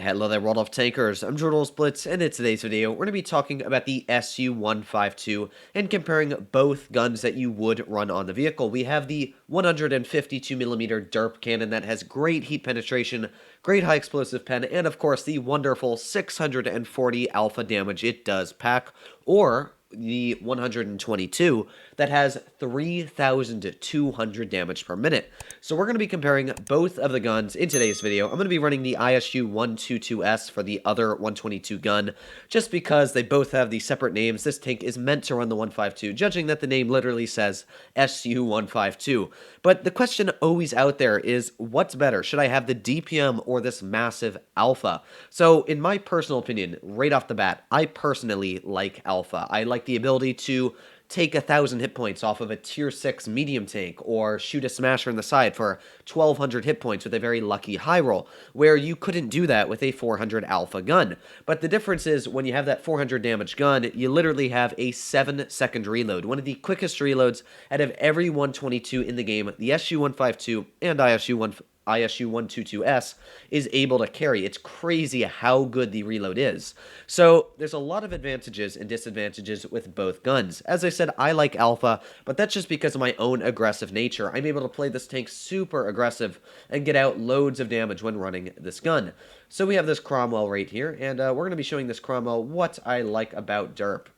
Hello there, world of tankers. I'm Blitz, and in today's video, we're going to be talking about the SU-152 and comparing both guns that you would run on the vehicle. We have the 152mm Derp cannon that has great heat penetration, great high explosive pen, and of course the wonderful 640 alpha damage it does pack, or the 122 that has 3,200 damage per minute. So we're going to be comparing both of the guns in today's video. I'm going to be running the SU-122S for the other 122 gun, just because they both have the separate names. This tank is meant to run the 152, judging that the name literally says SU-152. But the question always out there is, what's better? Should I have the DPM or this massive alpha? So in my personal opinion, right off the bat, I personally like alpha. I like the ability to take 1,000 hit points off of a tier 6 medium tank, or shoot a smasher in the side for 1,200 hit points with a very lucky high roll, where you couldn't do that with a 400 alpha gun. But the difference is, when you have that 400 damage gun, you literally have a 7-second reload, one of the quickest reloads out of every 122 in the game. The SU-152 and ISU-122S is able to carry. It's crazy how good the reload is. So there's a lot of advantages and disadvantages with both guns. As I said, I like alpha, but that's just because of my own aggressive nature. I'm able to play this tank super aggressive and get out loads of damage when running this gun. So we have this Cromwell right here, and we're going to be showing this Cromwell what I like about Derp.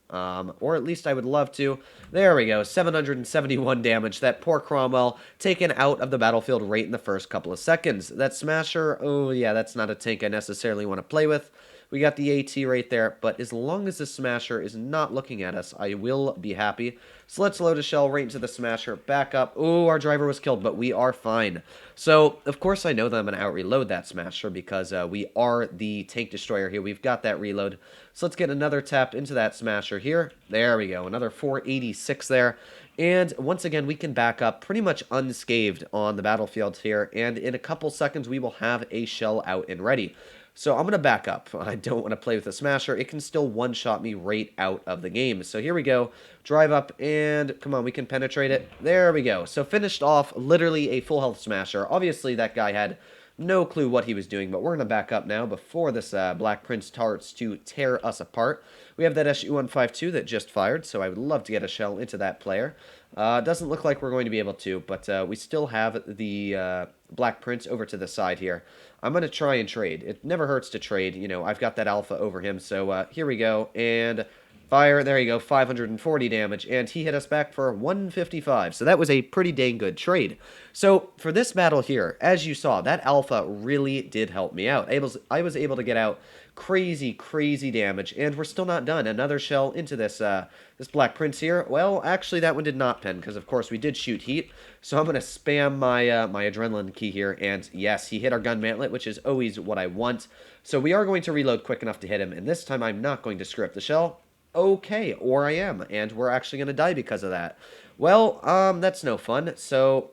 Or at least I would love to. There we go, 771 damage. That poor Cromwell taken out of the battlefield right in the first couple of seconds. That Smasher, oh yeah, that's not a tank I necessarily want to play with. We got the AT right there, but as long as the Smasher is not looking at us, I will be happy. So let's load a shell right into the Smasher, back up. Oh, our driver was killed, but we are fine. So, of course, I know that I'm going to out-reload that Smasher because we are the tank destroyer here. We've got that reload. So let's get another tap into that Smasher here. There we go, another 486 there. And once again, we can back up pretty much unscathed on the battlefield here, and in a couple seconds, we will have a shell out and ready. So I'm going to back up. I don't want to play with a Smasher. It can still one-shot me right out of the game. So here we go. Drive up, and come on, we can penetrate it. There we go. So finished off literally a full health Smasher. Obviously, that guy had no clue what he was doing, but we're going to back up now before this Black Prince starts to tear us apart. We have that SU-152 that just fired, so I would love to get a shell into that player. Doesn't look like we're going to be able to, but we still have the Black Prince over to the side here. I'm going to try and trade. It never hurts to trade. You know, I've got that alpha over him, so here we go, and fire. There you go, 540 damage, and he hit us back for 155, so that was a pretty dang good trade. So for this battle here, as you saw, that alpha really did help me out. I was able to get out crazy damage, and we're still not done. Another shell into this this Black Prince here. Well, actually, that one did not pen, because of course we did shoot heat, so I'm going to spam my my adrenaline key here, and yes, he hit our gun mantlet, which is always what I want. So we are going to reload quick enough to hit him, and this time I'm not going to screw up the shell. Okay, or I am, and we're actually going to die because of that. Well, that's no fun, so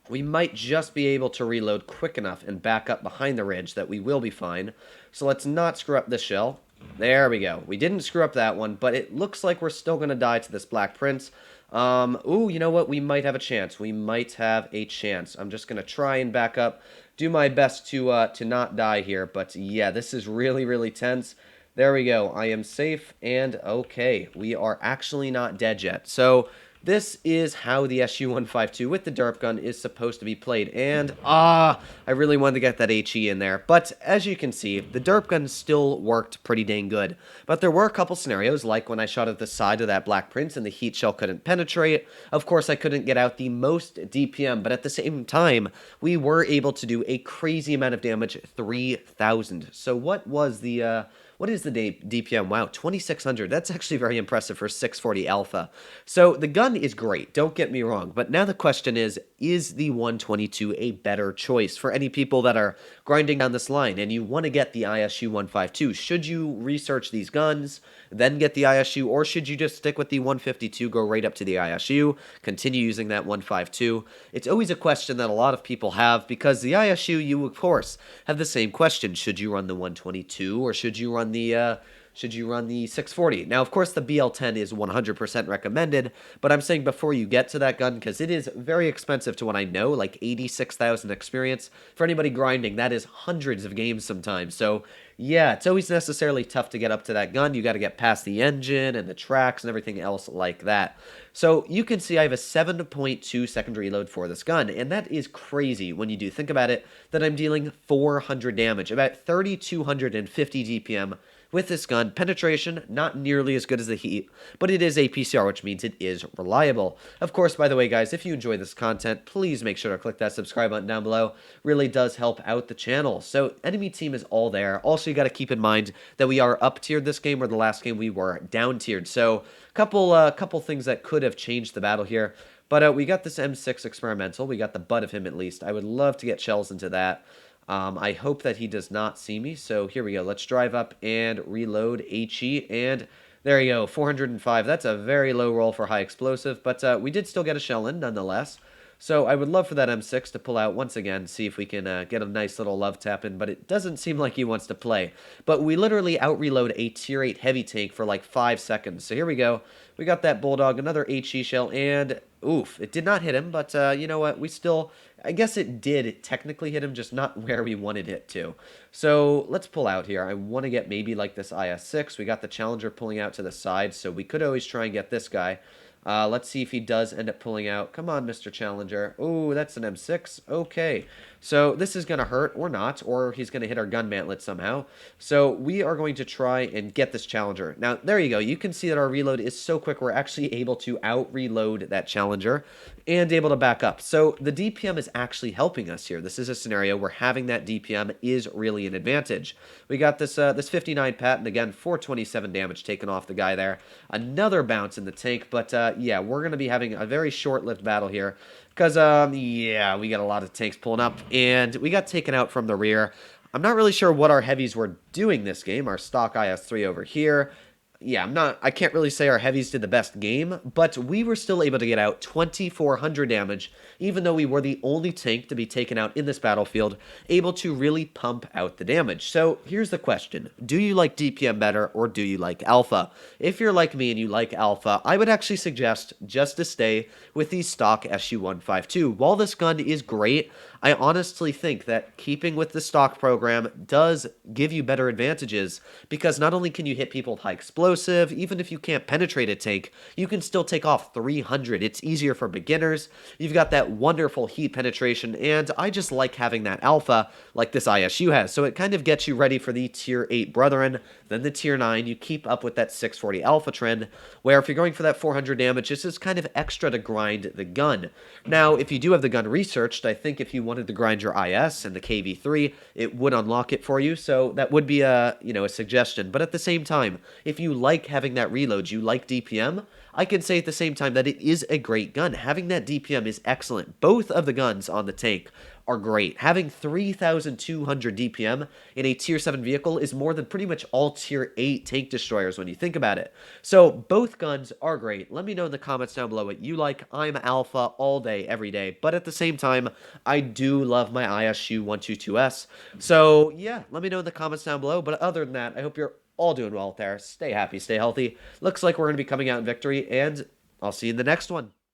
we might just be able to reload quick enough and back up behind the ridge that we will be fine. So let's not screw up this shell. There we go. We didn't screw up that one, but it looks like we're still going to die to this Black Prince. Ooh, you know what? We might have a chance. We might have a chance. I'm just going to try and back up, do my best to not die here, but yeah, this is really tense. There we go. I am safe, and okay, we are actually not dead yet. So this is how the SU-152 with the Derp gun is supposed to be played, and I really wanted to get that HE in there, but as you can see, the Derp gun still worked pretty dang good, but there were a couple scenarios, like when I shot at the side of that Black Prince and the heat shell couldn't penetrate. Of course, I couldn't get out the most DPM, but at the same time, we were able to do a crazy amount of damage, 3,000. So what was the what is the DPM? Wow, 2,600. That's actually very impressive for 640 alpha. So the gun is great, don't get me wrong, but now the question is the 122 a better choice for any people that are grinding down this line and you want to get the ISU-152? Should you research these guns, then get the ISU, or should you just stick with the 152, go right up to the ISU, continue using that 152? It's always a question that a lot of people have, because the ISU, you of course have the same question. Should you run the 122, or should you run the should you run the 640? Now, of course, the BL10 is 100% recommended, but I'm saying before you get to that gun, because it is very expensive to what I know, like 86,000 experience. For anybody grinding, that is hundreds of games sometimes. So yeah, it's always necessarily tough to get up to that gun. You got to get past the engine and the tracks and everything else like that. So you can see I have a 7.2 second reload for this gun, and that is crazy when you do think about it, that I'm dealing 400 damage, about 3,250 DPM with this gun. Penetration, not nearly as good as the heat, but it is a PCR, which means it is reliable. Of course, by the way, guys, if you enjoy this content, please make sure to click that subscribe button down below. Really does help out the channel. So enemy team is all there. Also, you got to keep in mind that we are up tiered this game, where the last game we were down tiered. So couple things that could have changed the battle here. But we got this M6 experimental. We got the butt of him at least. I would love to get shells into that. I hope that he does not see me. So here we go. Let's drive up and reload HE. And there you go, 405. That's a very low roll for high explosive. But we did still get a shell in nonetheless. So I would love for that M6 to pull out once again, see if we can get a nice little love tap in, but it doesn't seem like he wants to play. But we literally out-reload a tier 8 heavy tank for like 5 seconds. So here we go. We got that Bulldog, another HE shell, and oof, it did not hit him, but you know what, we still, I guess it did technically hit him, just not where we wanted it to. So let's pull out here. I want to get maybe like this IS-6. We got the Challenger pulling out to the side, so we could always try and get this guy. Let's see if he does end up pulling out. Come on, Mr. Challenger. Oh, that's an M6. Okay. So this is going to hurt or not, or he's going to hit our gun mantlet somehow. So we are going to try and get this Challenger. Now, there you go. You can see that our reload is so quick, we're actually able to out-reload that Challenger and able to back up. So the DPM is actually helping us here. This is a scenario where having that DPM is really an advantage. We got this this 59 patent, again, 427 damage taken off the guy there. Another bounce in the tank, but yeah, we're going to be having a very short-lived battle here. Because, yeah, we got a lot of tanks pulling up, and we got taken out from the rear. I'm not really sure what our heavies were doing this game. Our stock IS-3 over here. Yeah, I can't really say our heavies did the best game, but we were still able to get out 2,400 damage, even though we were the only tank to be taken out in this battlefield, able to really pump out the damage. So here's the question. Do you like DPM better, or do you like Alpha? If you're like me and you like Alpha, I would actually suggest just to stay with the stock SU-152. While this gun is great, I honestly think that keeping with the stock program does give you better advantages, because not only can you hit people with high explosive, even if you can't penetrate a tank, you can still take off 300. It's easier for beginners. You've got that wonderful heat penetration, and I just like having that alpha like this ISU has. So it kind of gets you ready for the tier 8 brethren, then the tier 9. You keep up with that 640 alpha trend, where if you're going for that 400 damage, this is kind of extra to grind the gun. Now, if you do have the gun researched, I think if you wanted to grind your IS and the KV3, it would unlock it for you, so that would be a suggestion. But at the same time, if you like having that reload, you like DPM, I can say at the same time that it is a great gun. Having that DPM is excellent. Both of the guns on the tank are great. Having 3,200 DPM in a tier 7 vehicle is more than pretty much all tier 8 tank destroyers when you think about it. So both guns are great. Let me know in the comments down below what you like. I'm alpha all day, every day. But at the same time, I do love my SU-152S. So yeah, let me know in the comments down below. But other than that, I hope you're all doing well out there. Stay happy, stay healthy. Looks like we're going to be coming out in victory, and I'll see you in the next one.